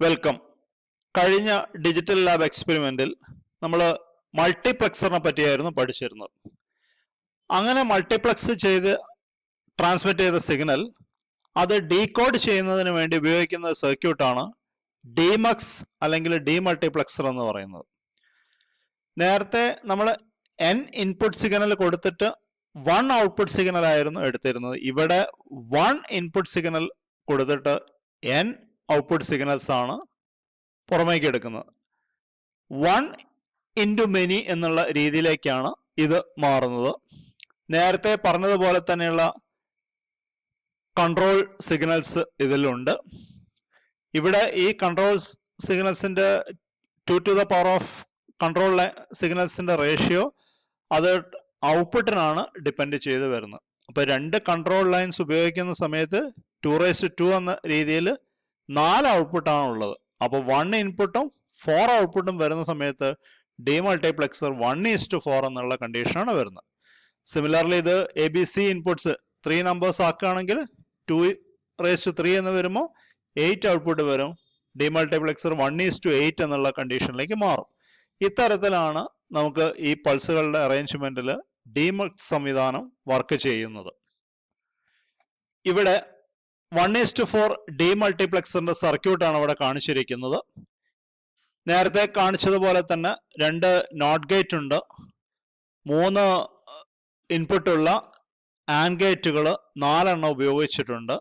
Welcome. കഴിഞ്ഞ digital lab എക്സ്പെരിമെന്റിൽ നമ്മൾ മൾട്ടിപ്ലക്സറിനെ പറ്റിയായിരുന്നു പഠിച്ചിരുന്നത്. അങ്ങനെ മൾട്ടിപ്ലക്സ് ചെയ്ത് ട്രാൻസ്മിറ്റ് ചെയ്ത സിഗ്നൽ അത് ഡീകോഡ് ചെയ്യുന്നതിന് വേണ്ടി ഉപയോഗിക്കുന്ന സർക്യൂട്ടാണ് ഡിമക്സ് അല്ലെങ്കിൽ ഡിമൾട്ടിപ്ലക്സർ എന്ന് പറയുന്നത്. നേരത്തെ നമ്മൾ n ഇൻപുട്ട് സിഗ്നൽ കൊടുത്തിട്ട് 1 ഔട്ട്പുട്ട് സിഗ്നൽ ആയിരുന്നു എടുത്തിരുന്നത്. ഇവിടെ 1 ഇൻപുട്ട് സിഗ്നൽ കൊടുത്തിട്ട് n ഔട്ട്പുട്ട് സിഗ്നൽസ് ആണ് പുറമേക്ക് എടുക്കുന്നത്. 1 ഇൻറ്റു മെനി എന്നുള്ള രീതിയിലേക്കാണ് ഇത് മാറുന്നത്. നേരത്തെ പറഞ്ഞതുപോലെ തന്നെയുള്ള കൺട്രോൾ സിഗ്നൽസ് ഇതിലുണ്ട്. ഇവിടെ ഈ കൺട്രോൾ സിഗ്നൽസിന്റെ 2 to the power of control സിഗ്നൽസിന്റെ റേഷ്യോ അത് ഔട്ട്പുട്ടിനാണ് ഡിപ്പെൻഡ് ചെയ്ത് വരുന്നത്. അപ്പോൾ രണ്ട് കൺട്രോൾ ലൈൻസ് ഉപയോഗിക്കുന്ന സമയത്ത് 2:2 എന്ന രീതിയിൽ 4 ഔട്ട്പുട്ടാണ് ഉള്ളത്. അപ്പോൾ 1 ഇൻപുട്ടും 4 ഔട്ട്പുട്ടും വരുന്ന സമയത്ത് ഡിമൾട്ടിപ്ലക്സർ 1:4 എന്നുള്ള കണ്ടീഷനാണ് വരുന്നത്. സിമിലർലി ഇത് ABC ഇൻപുട്ട്സ് 3 നമ്പേഴ്സ് ആക്കുകയാണെങ്കിൽ 2:3 എന്ന് വരുമ്പോൾ 8 ഔട്ട്പുട്ട് വരും. ഡിമൾട്ടിപ്ലക്സർ 1:8 എന്നുള്ള കണ്ടീഷനിലേക്ക് മാറും. ഇത്തരത്തിലാണ് നമുക്ക് ഈ പൾസുകളുടെ അറേഞ്ച്മെന്റിൽ ഡിമക്സ് സംവിധാനം വർക്ക് ചെയ്യുന്നത്. ഇവിടെ 1:4 ഡിമൾട്ടിപ്ലക്സറിന്റെ സർക്യൂട്ടാണ് ഇവിടെ കാണിച്ചിരിക്കുന്നത്. നേരത്തെ കാണിച്ചതുപോലെ തന്നെ 2 നോട്ട് ഗേറ്റ് ഉണ്ട്, 3 ഇൻപുട്ടുള്ള ആൻഡ് ഗേറ്റുകൾ 4 ഉപയോഗിച്ചിട്ടുണ്ട്.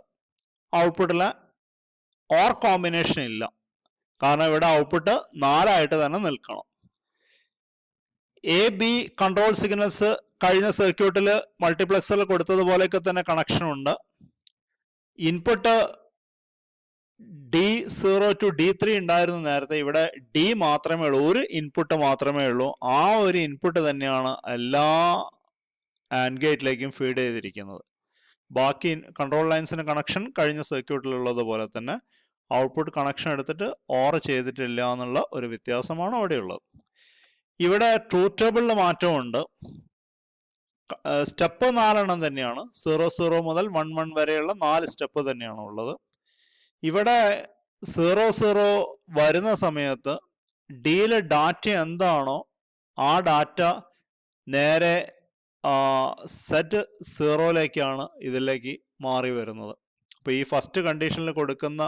ഔട്ട്പുട്ടിലെ ഓർ കോമ്പിനേഷൻ ഇല്ല, കാരണം ഇവിടെ ഔട്ട്പുട്ട് 4 തന്നെ നിൽക്കണം. AB കൺട്രോൾ സിഗ്നൽസ് കഴിഞ്ഞ സർക്യൂട്ടിൽ മൾട്ടിപ്ലക്സറിൽ കൊടുത്തതുപോലെയൊക്കെ തന്നെ കണക്ഷൻ ഉണ്ട്. ഇൻപുട്ട് D0 to D3 ഉണ്ടായിരുന്നു നേരത്തെ. ഇവിടെ D മാത്രമേ ഉള്ളൂ, ഒരു ഇൻപുട്ട് മാത്രമേ ഉള്ളൂ. ആ ഒരു ഇൻപുട്ട് തന്നെയാണ് എല്ലാ ആൻഡ് ഗേറ്റിലേക്കും ഫീഡ് ചെയ്തിരിക്കുന്നത്. ബാക്കി കൺട്രോൾ ലൈൻസിന് കണക്ഷൻ കഴിഞ്ഞ സർക്യൂട്ടിലുള്ളത് പോലെ തന്നെ ഔട്ട്പുട്ട് കണക്ഷൻ എടുത്തിട്ട് ഓർ ചെയ്തിട്ടില്ല എന്നുള്ള ഒരു വ്യത്യാസമാണ് അവിടെയുള്ളത്. ഇവിടെ ട്രൂത്ത് ടേബിളിൽ മാറ്റമുണ്ട്. സ്റ്റെപ്പ് 4 തന്നെയാണ്. 00 മുതൽ 11 വരെയുള്ള 4 സ്റ്റെപ്പ് തന്നെയാണ് ഉള്ളത്. ഇവിടെ 00 വരുന്ന സമയത്ത് ഡിയിലെ ഡാറ്റ എന്താണോ ആ ഡാറ്റ നേരെ സെറ്റ് 0ലേക്കാണ് ഇതിലേക്ക് മാറി വരുന്നത്. അപ്പോൾ ഈ ഫസ്റ്റ് കണ്ടീഷനിൽ കൊടുക്കുന്ന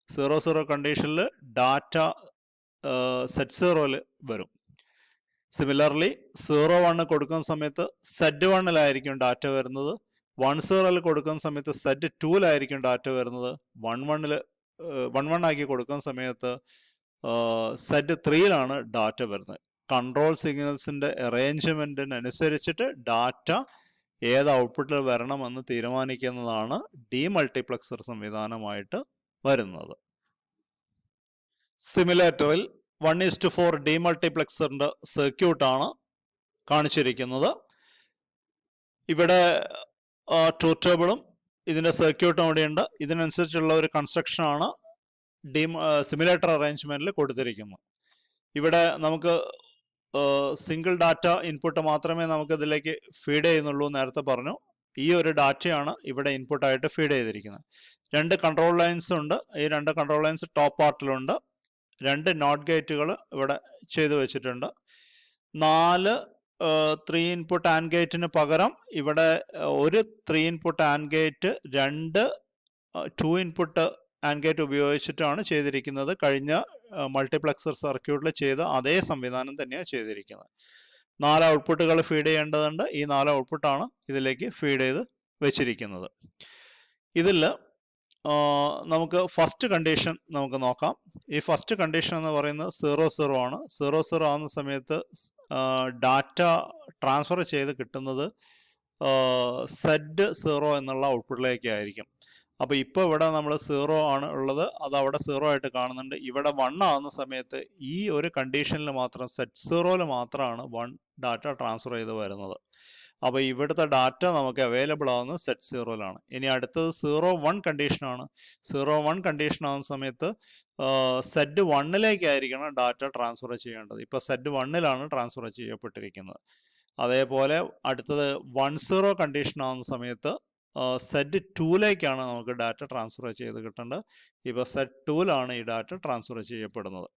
00 കണ്ടീഷനിൽ ഡാറ്റ സെറ്റ് 0ൽ വരും. സിമിലർലി 01 കൊടുക്കുന്ന സമയത്ത് സെറ്റ് 1ലായിരിക്കും ഡാറ്റ വരുന്നത്. 10 കൊടുക്കുന്ന സമയത്ത് സെറ്റ് 2ലായിരിക്കും ഡാറ്റ വരുന്നത്. 11 ആക്കി കൊടുക്കുന്ന സമയത്ത് സെറ്റ് 3ലാണ് ഡാറ്റ വരുന്നത്. കൺട്രോൾ സിഗ്നൽസിന്റെ അറേഞ്ച്മെന്റിനനുസരിച്ചിട്ട് ഡാറ്റ ഏത് ഔട്ട്പുട്ടിൽ വരണമെന്ന് തീരുമാനിക്കുന്നതാണ് ഡിമൾട്ടിപ്ലക്സർ സംവിധാനമായിട്ട് വരുന്നത്. സിമുലേറ്ററിൽ 1:4 ഡിമൾട്ടിപ്ലക്സറിന്റെ സർക്യൂട്ടാണ് കാണിച്ചിരിക്കുന്നത്. ഇവിടെ ട്രൂത്ത് ടേബിളും ഇതിന്റെ സർക്യൂട്ടും അവിടെയുണ്ട്. ഇതിനനുസരിച്ചുള്ള ഒരു കൺസ്ട്രക്ഷനാണ് സിമുലേറ്റർ അറേഞ്ച്മെന്റിൽ കൊടുത്തിരിക്കുന്നത്. ഇവിടെ നമുക്ക് സിംഗിൾ ഡാറ്റ ഇൻപുട്ട് മാത്രമേ നമുക്ക് ഇതിലേക്ക് ഫീഡ് ചെയ്യുന്നുള്ളൂ നേരത്തെ പറഞ്ഞു. ഈ ഒരു ഡാറ്റയാണ് ഇവിടെ ഇൻപുട്ടായിട്ട് ഫീഡ് ചെയ്തിരിക്കുന്നത്. 2 കൺട്രോൾ ലൈൻസ് ഉണ്ട്. ഈ 2 കൺട്രോൾ ലൈൻസ് ടോപ്പ് പാർട്ടിലുണ്ട്. 2 നോട്ട് ഗേറ്റുകൾ ഇവിടെ ചെയ്തു വെച്ചിട്ടുണ്ട്. 4 3 ഇൻപുട്ട് ആൻഡ് ഗേറ്റിന് പകരം ഇവിടെ ഒരു 3 input and gate 2 2 input and gate ഉപയോഗിച്ചിട്ടാണ് ചെയ്തിരിക്കുന്നത്. കഴിഞ്ഞ മൾട്ടിപ്ലക്സർ സർക്യൂട്ടിൽ ചെയ്ത അതേ സംവിധാനം തന്നെയാണ് ചെയ്തിരിക്കുന്നത്. 4 ഔട്ട്പുട്ടുകൾ ഫീഡ് ചെയ്യേണ്ടതുണ്ട്. ഈ 4 ഔട്ട്പുട്ടാണ് ഇതിലേക്ക് ഫീഡ് ചെയ്ത് വെച്ചിരിക്കുന്നത്. ഇതിൽ നമുക്ക് ഫസ്റ്റ് കണ്ടീഷൻ നമുക്ക് നോക്കാം. ഈ ഫസ്റ്റ് കണ്ടീഷൻ എന്ന് പറയുന്നത് 00 ആണ്. 00 ആകുന്ന സമയത്ത് ഡാറ്റ ട്രാൻസ്ഫർ ചെയ്ത് കിട്ടുന്നത് സെറ്റ് 0 എന്നുള്ള ഔട്ട്പുട്ടിലേക്കായിരിക്കും. അപ്പോൾ ഇപ്പോൾ ഇവിടെ നമ്മൾ 0 ആണ് ഉള്ളത്, അത് അവിടെ 0 ആയിട്ട് കാണുന്നുണ്ട്. ഇവിടെ 1 ആകുന്ന സമയത്ത് ഈ ഒരു കണ്ടീഷനിൽ മാത്രം സെറ്റ് 0ൽ മാത്രമാണ് 1 ഡാറ്റ ട്രാൻസ്ഫർ ചെയ്ത് വരുന്നത്. അപ്പോൾ ഇവിടുത്തെ ഡാറ്റ നമുക്ക് അവൈലബിൾ ആവുന്നത് സെറ്റ് 0ലാണ്. ഇനി അടുത്തത് 01 കണ്ടീഷനാണ്. 01 കണ്ടീഷൻ ആവുന്ന സമയത്ത് സെറ്റ് 1ലേക്കായിരിക്കണം ഡാറ്റ ട്രാൻസ്ഫർ ചെയ്യേണ്ടത്. ഇപ്പോൾ സെറ്റ് 1ലാണ് ട്രാൻസ്ഫർ ചെയ്യപ്പെട്ടിരിക്കുന്നത്. അതേപോലെ അടുത്തത് 10 കണ്ടീഷൻ ആവുന്ന സമയത്ത് സെറ്റ് 2ലേക്കാണ് നമുക്ക് ഡാറ്റ ട്രാൻസ്ഫർ ചെയ്ത് കിട്ടേണ്ടത്. ഇപ്പോൾ സെറ്റ് 2ലാണ് ഈ ഡാറ്റ ട്രാൻസ്ഫർ ചെയ്യപ്പെടുന്നത്.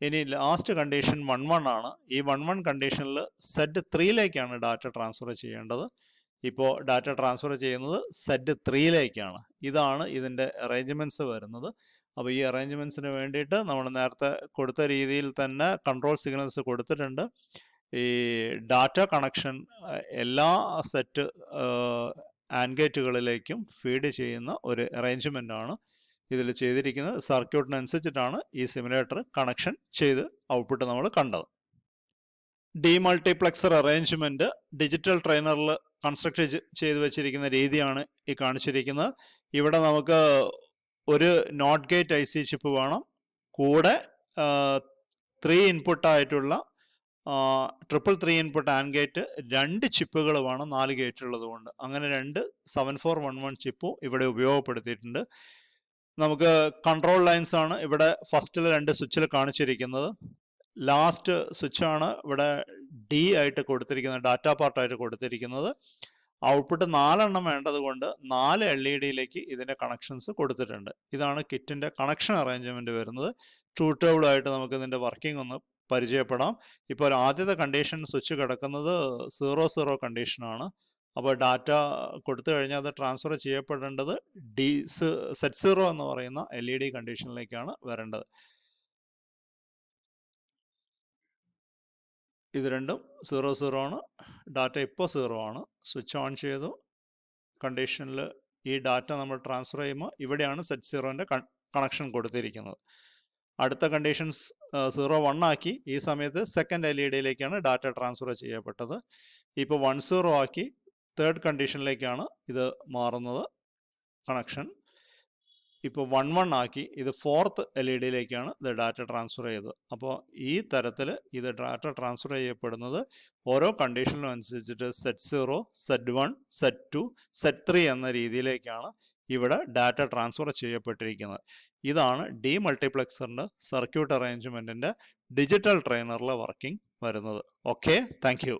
ഇനി ലാസ്റ്റ് കണ്ടീഷൻ 1-1 ആണ്. ഈ 1-1 കണ്ടീഷനിൽ സെറ്റ് 3ലേക്കാണ് ഡാറ്റ ട്രാൻസ്ഫർ ചെയ്യേണ്ടത്. ഇപ്പോൾ ഡാറ്റ ട്രാൻസ്ഫർ ചെയ്യുന്നത് സെറ്റ് 3ലേക്കാണ്. ഇതാണ് ഇതിൻ്റെ അറേഞ്ച്മെൻറ്റ്സ് വരുന്നത്. അപ്പോൾ ഈ അറേഞ്ച്മെൻറ്റ്സിന് വേണ്ടിയിട്ട് നമ്മൾ നേരത്തെ കൊടുത്ത രീതിയിൽ തന്നെ കൺട്രോൾ സിഗ്നൽസ് കൊടുത്തിട്ടുണ്ട്. ഈ ഡാറ്റ കണക്ഷൻ എല്ലാ സെറ്റ് ആൻഡ് ഗേറ്റുകളിലേക്കും ഫീഡ് ചെയ്യുന്ന ഒരു അറേഞ്ച്മെൻ്റ് ആണ് ഇതിൽ ചെയ്തിരിക്കുന്നത്. സർക്യൂട്ടിനനുസരിച്ചിട്ടാണ് ഈ സിമുലേറ്റർ കണക്ഷൻ ചെയ്ത് ഔട്ട്പുട്ട് നമ്മൾ കണ്ടത്. ഡീമൾട്ടിപ്ലക്സർ അറേഞ്ച്മെൻറ്റ് ഡിജിറ്റൽ ട്രെയിനറിൽ കൺസ്ട്രക്ട് ചെയ്ത് വെച്ചിരിക്കുന്ന രീതിയാണ് ഈ കാണിച്ചിരിക്കുന്നത്. ഇവിടെ നമുക്ക് ഒരു നോട്ട് ഗേറ്റ് IC ചിപ്പ് വേണം, കൂടെ 3 ഇൻപുട്ടായിട്ടുള്ള 3 ഇൻപുട്ട് ആൻഡ് ഗേറ്റ് 2 ചിപ്പുകൾ വേണം, 4 ഗേറ്റ് ഉള്ളത് കൊണ്ട്. അങ്ങനെ 2 7411 ചിപ്പും ഇവിടെ ഉപയോഗപ്പെടുത്തിയിട്ടുണ്ട്. നമുക്ക് കൺട്രോൾ ലൈൻസ് ആണ് ഇവിടെ ഫസ്റ്റിൽ 2 സ്വിച്ചിൽ കാണിച്ചിരിക്കുന്നത്. ലാസ്റ്റ് സ്വിച്ചാണ് ഇവിടെ D ആയിട്ട് കൊടുത്തിരിക്കുന്നത്, ഡാറ്റ പാർട്ടായിട്ട് കൊടുത്തിരിക്കുന്നത്. ഔട്ട്പുട്ട് 4 എണ്ണം വേണ്ടത് കൊണ്ട് 4 LED-യിലേക്ക് ഇതിൻ്റെ കണക്ഷൻസ് കൊടുത്തിട്ടുണ്ട്. ഇതാണ് കിറ്റിൻ്റെ കണക്ഷൻ അറേഞ്ച്മെൻറ്റ് വരുന്നത്. ട്രൂത്ത് ടേബിളായിട്ട് നമുക്ക് ഇതിൻ്റെ വർക്കിംഗ് ഒന്ന് പരിചയപ്പെടാം. ഇപ്പോൾ ആദ്യത്തെ കണ്ടീഷൻ സ്വിച്ച് കിടക്കുന്നത് 0-0 കണ്ടീഷനാണ്. അപ്പോൾ ഡാറ്റ കൊടുത്തു കഴിഞ്ഞാൽ അത് ട്രാൻസ്ഫർ ചെയ്യപ്പെടേണ്ടത് സെറ്റ് 0 എന്ന് പറയുന്ന LED കണ്ടീഷനിലേക്കാണ് വരേണ്ടത്. ഇത് രണ്ടും 0-0 ആണ്. ഡാറ്റ ഇപ്പോൾ 0 ആണ്. സ്വിച്ച് ഓൺ ചെയ്തു. കണ്ടീഷനിൽ ഈ ഡാറ്റ നമ്മൾ ട്രാൻസ്ഫർ ചെയ്യുമ്പോൾ ഇവിടെയാണ് സെറ്റ് 0ൻ്റെ കണക്ഷൻ കൊടുത്തിരിക്കുന്നത്. അടുത്ത കണ്ടീഷൻസ് 0-1 ആക്കി. ഈ സമയത്ത് സെക്കൻഡ് LED-യിലേക്കാണ് ഡാറ്റ ട്രാൻസ്ഫർ ചെയ്യപ്പെട്ടത്. ഇപ്പോൾ 1-0 ആക്കി. തേർഡ് കണ്ടീഷനിലേക്കാണ് ഇത് മാറുന്നത് കണക്ഷൻ. ഇപ്പോൾ 1-1 ആക്കി. ഇത് ഫോർത്ത് LED-യിലേക്കാണ് ഇത് ഡാറ്റ ട്രാൻസ്ഫർ ചെയ്തത്. അപ്പോൾ ഈ തരത്തിൽ ഇത് ഡാറ്റ ട്രാൻസ്ഫർ ചെയ്യപ്പെടുന്നത് ഓരോ കണ്ടീഷനും അനുസരിച്ചിട്ട് സെറ്റ് 0, സെറ്റ് 1, സെറ്റ് 2, സെറ്റ് 3 എന്ന രീതിയിലേക്കാണ് ഇവിടെ ഡാറ്റ ട്രാൻസ്ഫർ ചെയ്യപ്പെട്ടിരിക്കുന്നത്. ഇതാണ് ഡീമൾട്ടിപ്ലക്സറിൻ്റെ സർക്യൂട്ട് അറേഞ്ച്മെൻറ്റിൻ്റെ ഡിജിറ്റൽ ട്രെയിനറിലെ വർക്കിംഗ് വരുന്നത്. Okay, thank U.